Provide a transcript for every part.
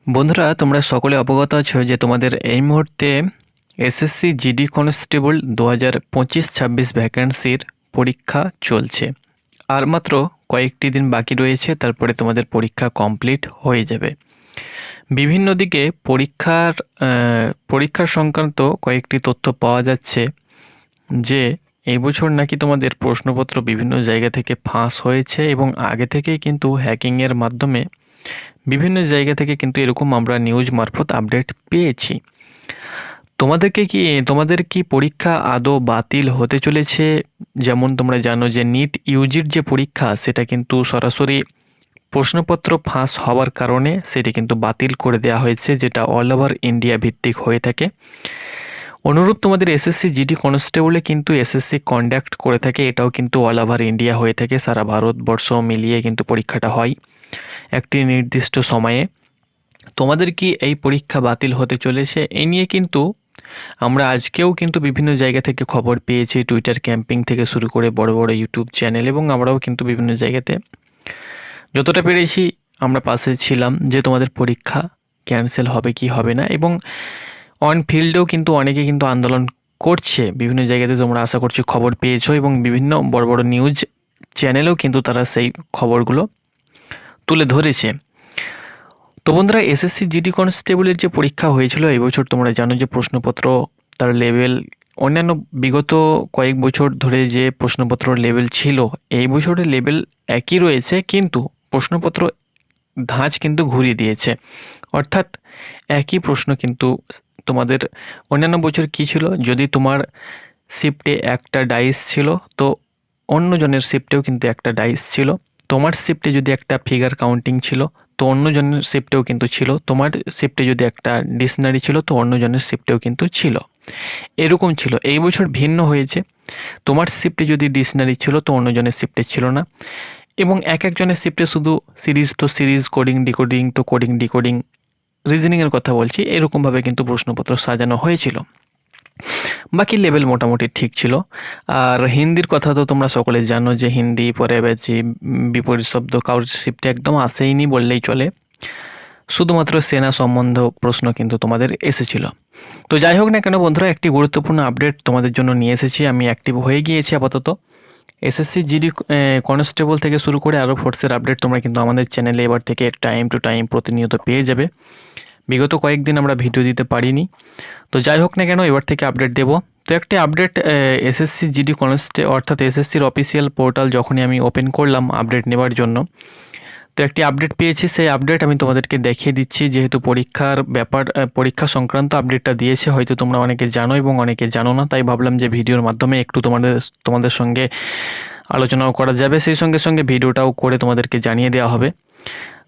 বন্ধুরা, তোমরা সকলে অবগত আছো যে তোমাদের এই মুহূর্তে এসএসসি জিডি কনস্টেবল 2025-26 ভ্যাকেন্সির পরীক্ষা চলছে। আর মাত্র কয়েকটি দিন বাকি রয়েছে, তারপরে তোমাদের পরীক্ষা কমপ্লিট হয়ে যাবে। বিভিন্ন দিকে পরীক্ষার সংক্রান্ত কয়েকটি তথ্য পাওয়া যাচ্ছে যে এই বছর নাকি তোমাদের প্রশ্নপত্র বিভিন্ন জায়গা থেকে ফাঁস হয়েছে এবং আগে থেকেই কিন্তু হ্যাকিংয়ের মাধ্যমে বিভিন্ন জায়গা থেকে কিন্তু এরকম আমরা নিউজ মারফত আপডেট পেয়েছি। তোমাদের কি পরীক্ষা আদৌ বাতিল হতে চলেছে? যেমন তোমরা জানো যে নিট ইউজির যে পরীক্ষা সেটা কিন্তু সরাসরি প্রশ্নপত্র ফাঁস হওয়ার কারণে সেটি কিন্তু বাতিল করে দেওয়া হয়েছে, যেটা অল ওভার ইন্ডিয়া ভিত্তিক হয়ে থাকে। অনুরূপ তোমাদের এসএসসি জিডি কনস্টেবলে কিন্তু এসএসসি কন্ডাক্ট করে থাকে, এটাও কিন্তু অল ওভার ইন্ডিয়া হয়ে থাকে, সারা ভারতবর্ষ মিলিয়ে কিন্তু পরীক্ষাটা হয় একটি নির্দিষ্ট সময়ে। তোমাদের কি এই পরীক্ষা বাতিল হতে চলেছে? এই নিয়ে কিন্তু আমরা আজকেও কিন্তু বিভিন্ন জায়গা থেকে খবর পেয়েছি, টুইটার ক্যাম্পিং থেকে শুরু করে বড় বড় ইউটিউব চ্যানেল, এবং আমরাও কিন্তু বিভিন্ন জায়গাতে যতটা পেরেছি আমরা পাশে ছিলাম যে তোমাদের পরীক্ষা ক্যান্সেল হবে কি হবে না। এবং অন ফিল্ডেও কিন্তু অনেকে কিন্তু আন্দোলন করছে বিভিন্ন জায়গাতে, তোমরা আশা করছি খবর পেয়েছো, এবং বিভিন্ন বড় বড় নিউজ চ্যানেলেও কিন্তু তারা সেই খবরগুলো তুলে ধরেছে। তো বন্ধুরা, এসএসসি জিডি কনস্টেবলের যে পরীক্ষা হয়েছিল এবছর, তোমরা জানো যে প্রশ্নপত্র তার লেভেল অন্যান্য বিগত কয়েক বছর ধরে যে প্রশ্নপত্র লেভেল ছিল, এই বছরের লেভেল একই রয়েছে, কিন্তু প্রশ্নপত্র ধাঁচ কিন্তু ঘুরিয়ে দিয়েছে। অর্থাৎ একই প্রশ্ন কিন্তু তোমাদের অন্যান্য বছর কী ছিল, যদি তোমার শিফটে একটা ডাইস ছিল তো অন্যজনের শিফটেও কিন্তু একটা ডাইস ছিল। তোমার শিফটে যদি একটা ফিগার কাউন্টিং ছিল তো অন্যজনের শিফটেও কিন্তু ছিল। তোমার শিফটে যদি একটা ডিকশনারি ছিল তো অন্যজনের শিফটেও কিন্তু ছিল। এরকম ছিল। এই বছর ভিন্ন হয়েছে, তোমার শিফটে যদি ডিকশনারি ছিল তো অন্যজনের শিফটে ছিল না, এবং এক একজনের শিফটে শুধু সিরিজ তো সিরিজ, কোডিং ডিকোডিং তো কোডিং ডিকোডিং, রিজনিংয়ের কথা বলছি, এরকমভাবে কিন্তু প্রশ্নপত্র সাজানো হয়েছিল। বাকি লেভেল মোটামুটি ঠিক ছিল। আর হিন্দির কথা তো তোমরা সকলে জানো যে হিন্দি, পর্যায়বাচী, বিপরীত শব্দ কারোর শিফটে একদম আসেইনি বললেই চলে। শুধুমাত্র সেনা সম্বন্ধ প্রশ্ন কিন্তু তোমাদের এসেছিল। তো যাই হোক না কেন বন্ধুরা, একটি গুরুত্বপূর্ণ আপডেট তোমাদের জন্য নিয়ে এসেছি। আমি অ্যাক্টিভ হয়ে গিয়েছি আপাতত। এসএসসি জিডি কনস্টেবল থেকে শুরু করে আরও ফোর্সের আপডেট তোমরা কিন্তু আমাদের চ্যানেলে এবার থেকে টাইম টু টাইম প্রতিনিয়ত পেয়ে যাবে। বিগত কয়েকদিন আমরা ভিডিও দিতে পারিনি, তো যাই হোক না কেন এবার থেকে আপডেট দেব। তো একটি আপডেট এসএসসি জিডি অর্থাৎ এসএসসির অফিসিয়াল পোর্টাল যখনই আমি ওপেন করলাম আপডেট নেবার জন্য, তো একটি আপডেট পেয়েছি। সেই আপডেট আমি তোমাদেরকে দেখিয়ে দিচ্ছি, যেহেতু পরীক্ষা সংক্রান্ত আপডেটটা দিয়েছে, হয়তো তোমরা অনেকে জানো এবং অনেকে জানো না, তাই ভাবলাম যে ভিডিওর মাধ্যমে একটু তোমাদের সঙ্গে আলোচনাও করা যাবে, সেই সঙ্গে সঙ্গে ভিডিওটাও করে তোমাদেরকে জানিয়ে দেওয়া হবে।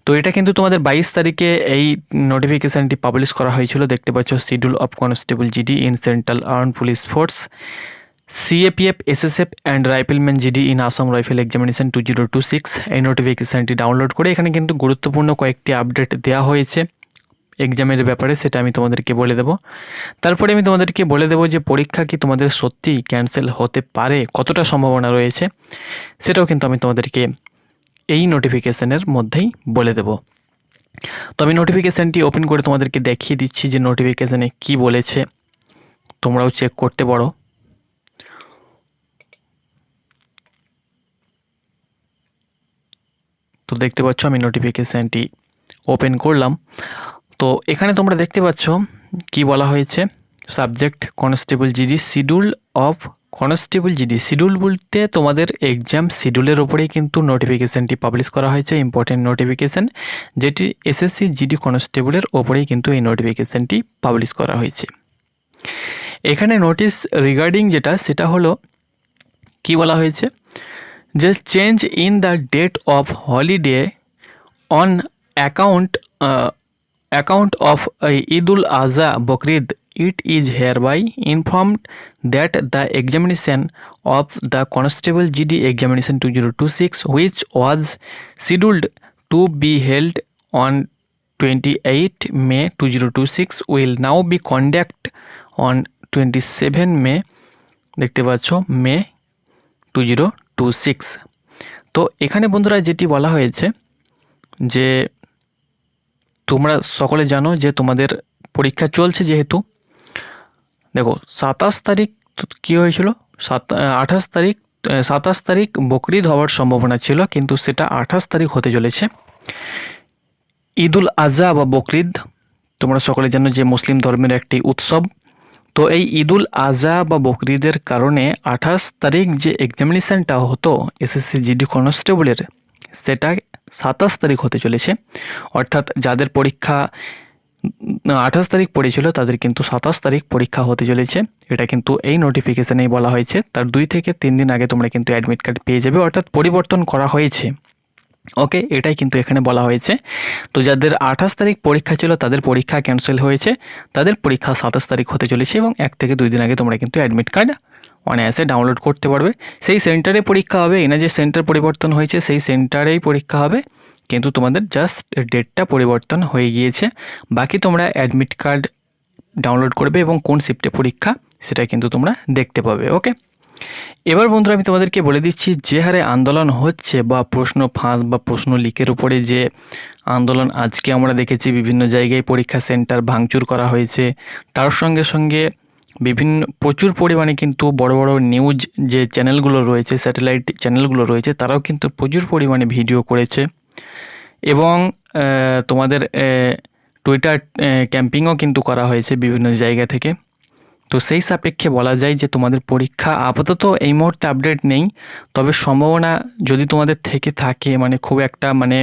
তো এটা কিন্তু তোমাদের 22 তারিখে এই নোটিফিকেশানটি পাবলিশ করা হয়েছিল। দেখতে পাচ্ছ, schedule of constable GD in central armed police force, CAPF, SSF and rifleman GD in Assam rifle examination 2026। এই নোটিফিকেশানটি ডাউনলোড করে এখানে কিন্তু গুরুত্বপূর্ণ কয়েকটি আপডেট দেওয়া হয়েছে এক্সামের ব্যাপারে, সেটা আমি তোমাদেরকে বলে দেব। তারপরে আমি তোমাদেরকে বলে দেবো যে পরীক্ষা কি তোমাদের সত্যি ক্যান্সেল হতে পারে, কতটা সম্ভাবনা রয়েছে, সেটাও কিন্তু আমি তোমাদেরকে এই নোটিফিকেশানের মধ্যেই বলে দেব। তো আমি নোটিফিকেশানটি ওপেন করে তোমাদেরকে দেখিয়ে দিচ্ছি যে নোটিফিকেশানে কি বলেছে, তোমরাও চেক করতে পারো। তো দেখতে পাচ্ছ আমি নোটিফিকেশানটি ওপেন করলাম। তো এখানে তোমরা দেখতে পাচ্ছ কি বলা হয়েছে, subject constable GD, schedule of constable GD. Schedule বলতে তোমাদের এক্সাম শিডিউলের ওপরেই কিন্তু নোটিফিকেশানটি পাবলিশ করা হয়েছে, ইম্পর্টেন্ট নোটিফিকেশান, যেটি এসএসসি জিডি কনস্টেবলের ওপরেই কিন্তু এই নোটিফিকেশানটি পাবলিশ করা হয়েছে। এখানে নোটিশ রিগার্ডিং যেটা, সেটা হলো কি বলা হয়েছে, যে change in the date of holiday on account of Eid al-Adha Bakrid, it is hereby informed that the examination of the Constable GD examination 2026, which was scheduled to be held on 28 May 2026, will now be conducted on 27 May, দেখতে পাচ্ছ, মে 2026। তো এখানে বন্ধুরা যেটি বলা হয়েছে যে তোমরা সকলে জানো যে তোমাদের পরীক্ষা চলছে, যেহেতু দেখো 27 তারিখ কী হয়েছিল, 28 তারিখ 27 তারিখ বকরিদ হওয়ার সম্ভাবনা ছিল, কিন্তু সেটা 28 তারিখ হতে চলেছে। ঈদুল আজহা বা বকরিদ তোমরা সকলে জানো যে মুসলিম ধর্মের একটি উৎসব। তো এই ঈদুল আজহা বা বকরিদের কারণে 28 তারিখ যে এক্সামিনেশানটা হতো এসএসসি জিডি কনস্টেবলের, সেটা 27 তারিখ হতে চলেছে। অর্থাৎ যাদের পরীক্ষা 28 তারিখ পড়েছিল তাদের কিন্তু 27 তারিখ পরীক্ষা হতে চলেছে। এটা কিন্তু এই নোটিফিকেশানেই বলা হয়েছে। তার 2 থেকে 3 দিন আগে তোমরা কিন্তু অ্যাডমিট কার্ড পেয়ে যাবে, অর্থাৎ পরিবর্তন করা হয়েছে। ওকে, এটাই কিন্তু এখানে বলা হয়েছে। তো যাদের 28 তারিখ পরীক্ষা ছিল তাদের পরীক্ষা ক্যান্সেল হয়েছে, তাদের পরীক্ষা 27 তারিখ হতে চলেছে এবং 1 থেকে 2 দিন আগে তোমরা কিন্তু অ্যাডমিট কার্ড অনায়াসে ডাউনলোড করতে পারবে। সেই সেন্টারে পরীক্ষা হবে, এই না যে সেন্টার পরিবর্তন হয়েছে, সেই সেন্টারেই পরীক্ষা হবে, কিন্তু তোমাদের জাস্ট ডেটটা পরিবর্তন হয়ে গিয়েছে। বাকি তোমরা অ্যাডমিট কার্ড ডাউনলোড করবে এবং কোন শিফটে পরীক্ষা সেটা কিন্তু তোমরা দেখতে পাবে। ওকে, এবার বন্ধুরা আমি তোমাদেরকে বলে দিচ্ছি, যে হারে আন্দোলন হচ্ছে বা প্রশ্ন ফাঁস বা প্রশ্ন লিকের উপরে যে আন্দোলন আজকে আমরা দেখেছি, বিভিন্ন জায়গায় পরীক্ষা সেন্টার ভাঙচুর করা হয়েছে, তার সঙ্গে সঙ্গে প্রচুর পরিমাণে কিন্তু বড় বড় নিউজ যে চ্যানেলগুলো রয়েছে, স্যাটেলাইট চ্যানেলগুলো রয়েছে, তারাও কিন্তু প্রচুর পরিমাণে ভিডিও করেছে এবং তোমাদের টুইটার ক্যাম্পিংও কিন্তু করা হয়েছে বিভিন্ন জায়গা থেকে। তো সেই সাপেক্ষে বলা যায় যে তোমাদের পরীক্ষা আপাতত এই মুহূর্তে আপডেট নেই, তবে সম্ভাবনা যদি তোমাদের থেকে থাকে, মানে খুব একটা মানে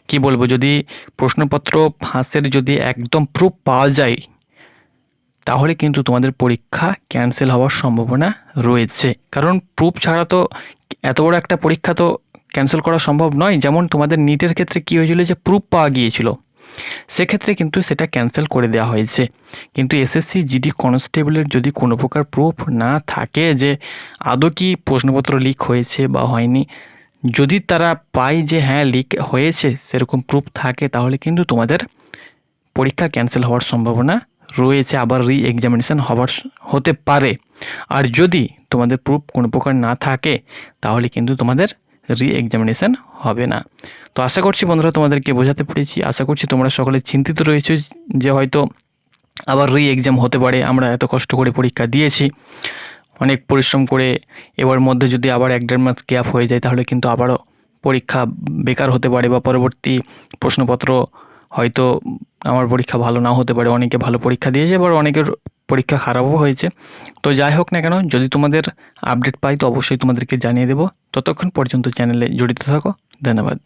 কি বলবো, যদি প্রশ্নপত্র ফাঁসের যদি একদম প্রুফ পাওয়া যায় তাহলে কিন্তু তোমাদের পরীক্ষা ক্যান্সেল হওয়ার সম্ভাবনা রয়েছে। কারণ প্রুফ ছাড়া তো এত বড় একটা পরীক্ষা তো ক্যান্সেল করা সম্ভব নয়। যেমন তোমাদের নিটের ক্ষেত্রে কী হয়েছিল, যে প্রুফ পাওয়া গিয়েছিল, সেক্ষেত্রে কিন্তু সেটা ক্যান্সেল করে দেওয়া হয়েছে। কিন্তু এসএসসি জিডি কনস্টেবলের যদি কোনো প্রকার প্রুফ না থাকে যে আদৌ কি প্রশ্নপত্র লিক হয়েছে বা হয়নি, যদি তারা পায় যে হ্যাঁ লিক হয়েছে, সেরকম প্রুফ থাকে, তাহলে কিন্তু তোমাদের পরীক্ষা ক্যান্সেল হওয়ার সম্ভাবনা রয়েছে, আবার এক্সামিনেশান হতে পারে। আর যদি তোমাদের প্রুফ কোনো প্রকার না থাকে তাহলে কিন্তু তোমাদের এক্সামিনেশান হবে না। তো আশা করছি বন্ধুরা তোমাদেরকে বোঝাতে পেরেছি। আশা করছি তোমরা সকলে চিন্তিত রয়েছে যে হয়তো আবার এক্সাম হতে পারে। আমরা এত কষ্ট করে পরীক্ষা দিয়েছি, অনেক পরিশ্রম করে, এবার মধ্যে যদি আবার 1-1.5 মাস গ্যাপ হয়ে যায় তাহলে কিন্তু আবারও পরীক্ষা বেকার হতে পারে বা পরবর্তী প্রশ্নপত্র হয়তো আমার পরীক্ষা ভালো নাও হতে পারে। অনেকে ভালো পরীক্ষা দিয়েছে, এবার অনেকের পরীক্ষা খারাপও হয়েছে। তো যাই হোক না কেন, যদি তোমাদের আপডেট পাই তো অবশ্যই তোমাদেরকে জানিয়ে দেবো। ততক্ষণ পর্যন্ত চ্যানেলে জড়িত থাকো। ধন্যবাদ।